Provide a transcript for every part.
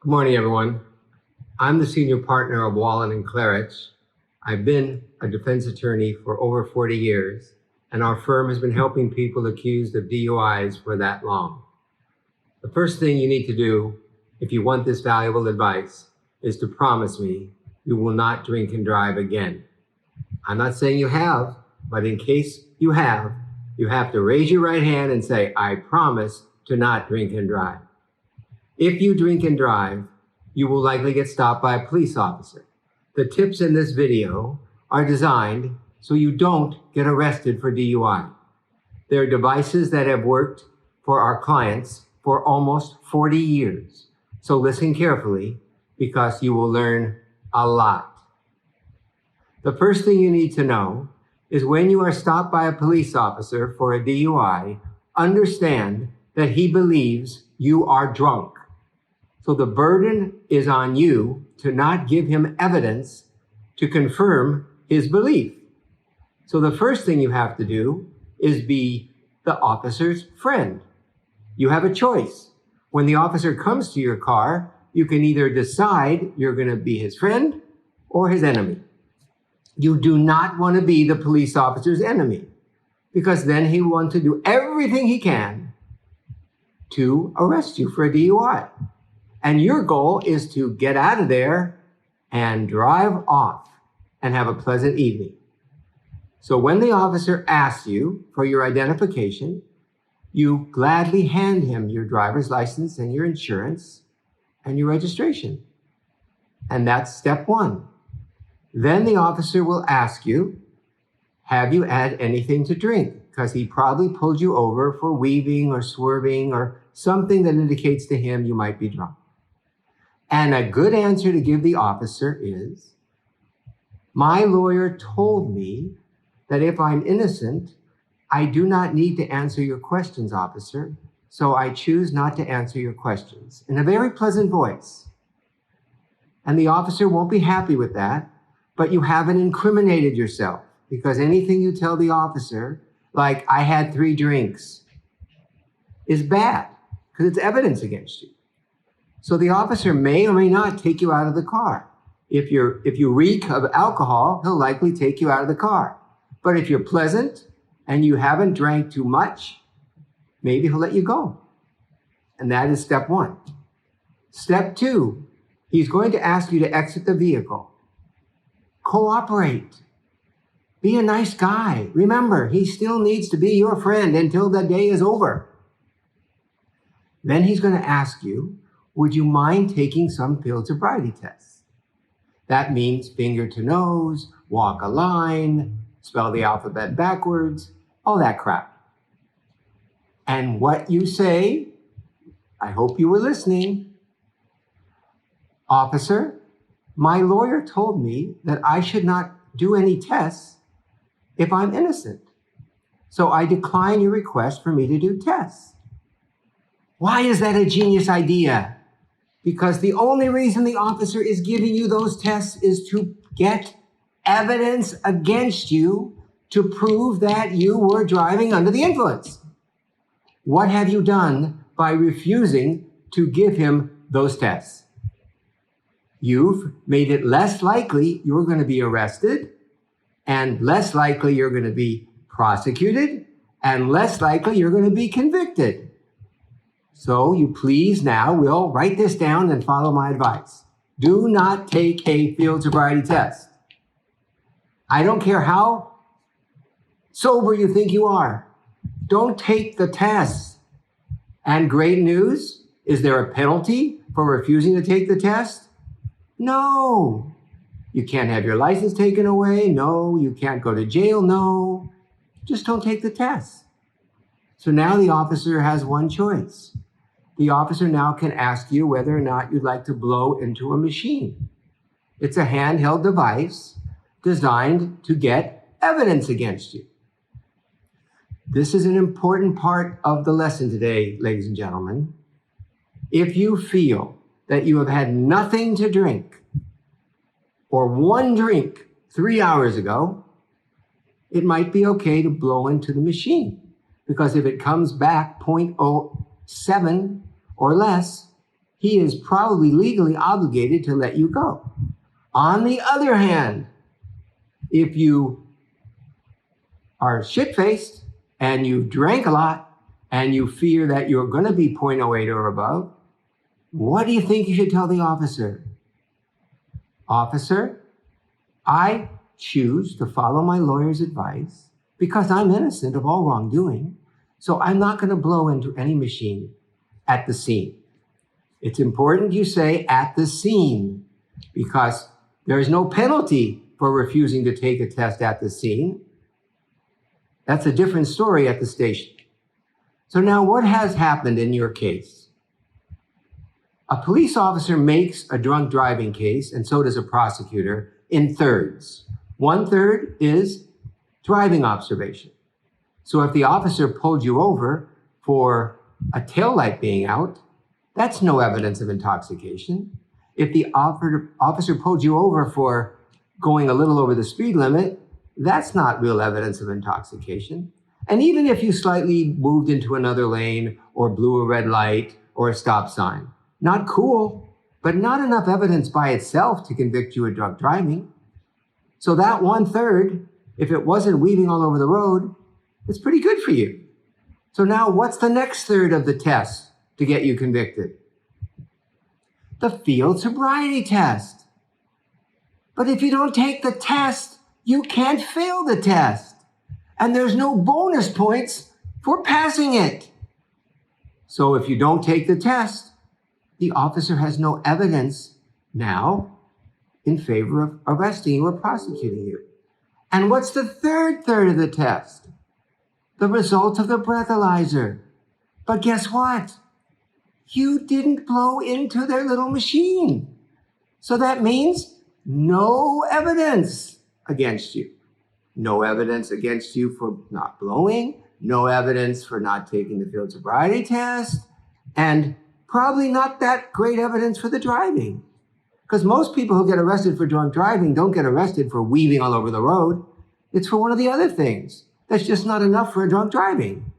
Good morning, everyone. I'm the senior partner of Wallin Klarich. I've been a defense attorney for over 40 years, and our firm has been helping people accused of DUIs for that long. The first thing you need to do, if you want this valuable advice, is to promise me you will not drink and drive again. I'm not saying you have, but in case you have to raise your right hand and say, I promise to not drink and drive. If you drink and drive, you will likely get stopped by a police officer. The tips in this video are designed so you don't get arrested for DUI. They're devices that have worked for our clients for almost 40 years. So listen carefully because you will learn a lot. The first thing you need to know is when you are stopped by a police officer for a DUI, understand that he believes you are drunk. So the burden is on you to not give him evidence to confirm his belief. So the first thing you have to do is be the officer's friend. You have a choice. When the officer comes to your car, you can either decide you're going to be his friend or his enemy. You do not want to be the police officer's enemy because then he will want to do everything he can to arrest you for a DUI. And your goal is to get out of there and drive off and have a pleasant evening. So when the officer asks you for your identification, you gladly hand him your driver's license and your insurance and your registration. And that's step one. Then the officer will ask you, have you had anything to drink? Because he probably pulled you over for weaving or swerving or something that indicates to him you might be drunk. And a good answer to give the officer is, my lawyer told me that if I'm innocent, I do not need to answer your questions, officer, so I choose not to answer your questions, in a very pleasant voice. And the officer won't be happy with that, but you haven't incriminated yourself, because anything you tell the officer, like I had 3 drinks, is bad, because it's evidence against you. So the officer may or may not take you out of the car. If you reek of alcohol, he'll likely take you out of the car. But if you're pleasant and you haven't drank too much, maybe he'll let you go. And that is step 1. Step 2, he's going to ask you to exit the vehicle. Cooperate. Be a nice guy. Remember, he still needs to be your friend until the day is over. Then he's going to ask you, would you mind taking some field sobriety tests? That means finger to nose, walk a line, spell the alphabet backwards, all that crap. And what you say, I hope you were listening. Officer, my lawyer told me that I should not do any tests if I'm innocent. So I decline your request for me to do tests. Why is that a genius idea? Because the only reason the officer is giving you those tests is to get evidence against you to prove that you were driving under the influence. What have you done by refusing to give him those tests? You've made it less likely you're going to be arrested, and less likely you're going to be prosecuted, and less likely you're going to be convicted. So you please now will write this down and follow my advice. Do not take a field sobriety test. I don't care how sober you think you are. Don't take the test. And great news, is there a penalty for refusing to take the test? No. You can't have your license taken away. No. You can't go to jail. No. Just don't take the test. So now the officer has one choice. The officer now can ask you whether or not you'd like to blow into a machine. It's a handheld device designed to get evidence against you. This is an important part of the lesson today, ladies and gentlemen. If you feel that you have had nothing to drink or 1 drink 3 hours ago, it might be okay to blow into the machine, because if it comes back 0.07 or less, he is probably legally obligated to let you go. On the other hand, if you are shit-faced and you've drank a lot and you fear that you're going to be 0.08 or above, what do you think you should tell the officer? Officer, I choose to follow my lawyer's advice because I'm innocent of all wrongdoing, so I'm not going to blow into any machine at the scene. It's important you say at the scene because there is no penalty for refusing to take a test at the scene. That's a different story at the station. So now what has happened in your case? A police officer makes a drunk driving case, and so does a prosecutor, in thirds. 1/3 is driving observation. So if the officer pulled you over for a taillight being out, that's no evidence of intoxication. If the officer pulled you over for going a little over the speed limit, that's not real evidence of intoxication. And even if you slightly moved into another lane or blew a red light or a stop sign, not cool, but not enough evidence by itself to convict you of drunk driving. So that 1/3, if it wasn't weaving all over the road, it's pretty good for you. So now what's the next third of the test to get you convicted? The field sobriety test. But if you don't take the test, you can't fail the test. And there's no bonus points for passing it. So if you don't take the test, the officer has no evidence now in favor of arresting you or prosecuting you. And what's the third of the test? The result of the breathalyzer. But guess what? You didn't blow into their little machine. So that means no evidence against you. No evidence against you for not blowing, no evidence for not taking the field sobriety test, and probably not that great evidence for the driving. Because most people who get arrested for drunk driving don't get arrested for weaving all over the road. It's for one of the other things. That's just not enough for a drunk driving.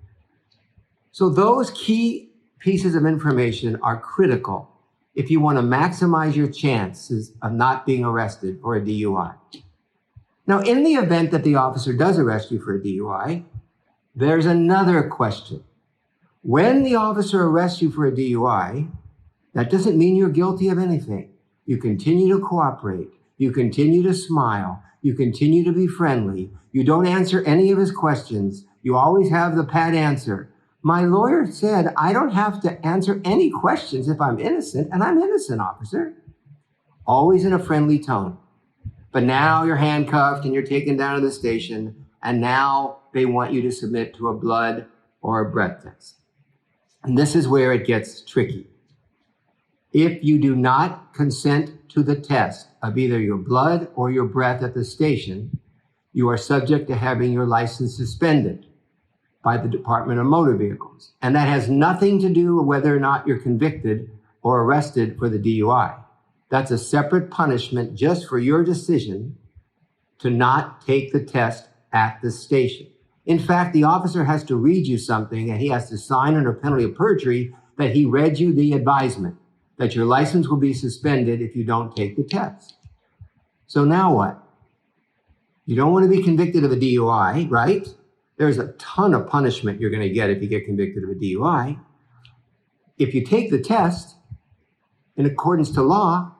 So those key pieces of information are critical if you want to maximize your chances of not being arrested for a DUI. Now, in the event that the officer does arrest you for a DUI, there's another question. When the officer arrests you for a DUI, that doesn't mean you're guilty of anything. You continue to cooperate. You continue to smile. You continue to be friendly. You don't answer any of his questions. You always have the pat answer. My lawyer said I don't have to answer any questions if I'm innocent, and I'm innocent, officer. Always in a friendly tone. But now you're handcuffed and you're taken down to the station, and now they want you to submit to a blood or a breath test. And this is where it gets tricky. If you do not consent to the test of either your blood or your breath at the station, you are subject to having your license suspended by the Department of Motor Vehicles. And that has nothing to do with whether or not you're convicted or arrested for the DUI. That's a separate punishment just for your decision to not take the test at the station. In fact, the officer has to read you something, and he has to sign under penalty of perjury that he read you the advisement that your license will be suspended if you don't take the test. So now what? You don't want to be convicted of a DUI, right? There's a ton of punishment you're going to get if you get convicted of a DUI. If you take the test, in accordance to law,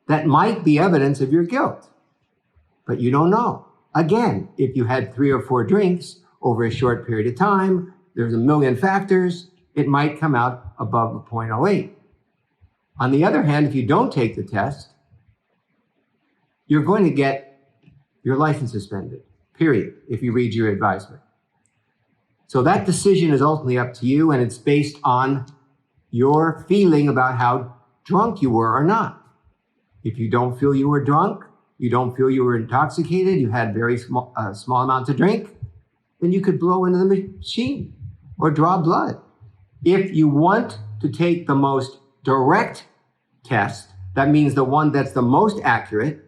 that might be evidence of your guilt, but you don't know. Again, if you had 3 or 4 drinks over a short period of time, there's a million factors, it might come out above a 0.08. On the other hand, if you don't take the test, you're going to get your license suspended, period, if you read your advisement. So that decision is ultimately up to you, and it's based on your feeling about how drunk you were or not. If you don't feel you were drunk, you don't feel you were intoxicated, you had very small amounts of drink, then you could blow into the machine or draw blood. If you want to take the most direct test, that means the one that's the most accurate,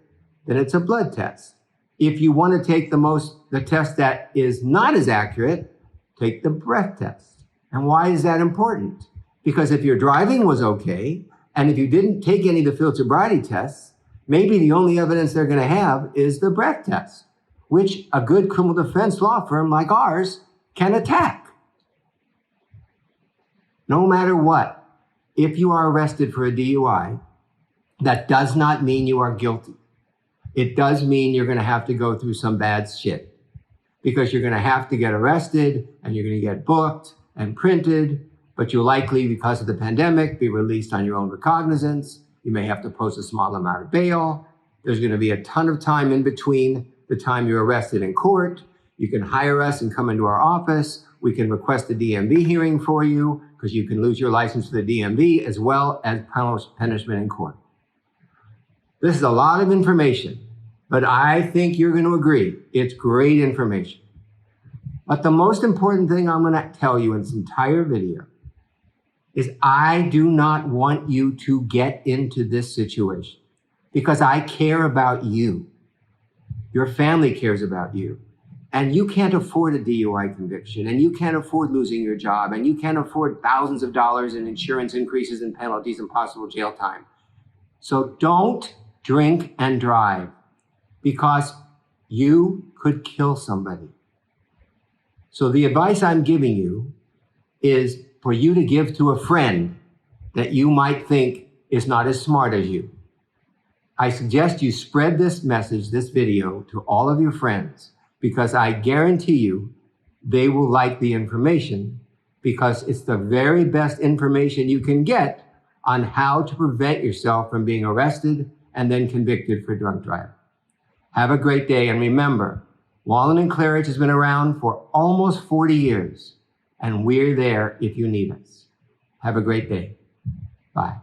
then it's a blood test. If you want to take the test that is not as accurate, take the breath test. And why is that important? Because if your driving was okay And if you didn't take any of the field sobriety tests, maybe the only evidence they're going to have is the breath test, which a good criminal defense law firm like ours can attack. No matter what, if you are arrested for a DUI, that does not mean you are guilty. It does mean you're going to have to go through some bad shit, because you're going to have to get arrested and you're going to get booked and printed, but you'll likely, because of the pandemic, be released on your own recognizance. You may have to post a small amount of bail. There's going to be a ton of time in between the time you're arrested in court. You can hire us and come into our office. We can request a DMV hearing for you, because you can lose your license to the DMV as well as punishment in court. This is a lot of information, but I think you're going to agree it's great information. But the most important thing I'm going to tell you in this entire video is I do not want you to get into this situation, because I care about you. Your family cares about you. And you can't afford a DUI conviction, and you can't afford losing your job, and you can't afford thousands of dollars in insurance increases and penalties and possible jail time. So don't drink and drive, because you could kill somebody. So the advice I'm giving you is for you to give to a friend that you might think is not as smart as you. I suggest you spread this message, this video, to all of your friends, because I guarantee you they will like the information, because it's the very best information you can get on how to prevent yourself from being arrested and then convicted for drunk driving. Have a great day, and remember, Wallin Klarich has been around for almost 40 years, and we're there if you need us. Have a great day. Bye.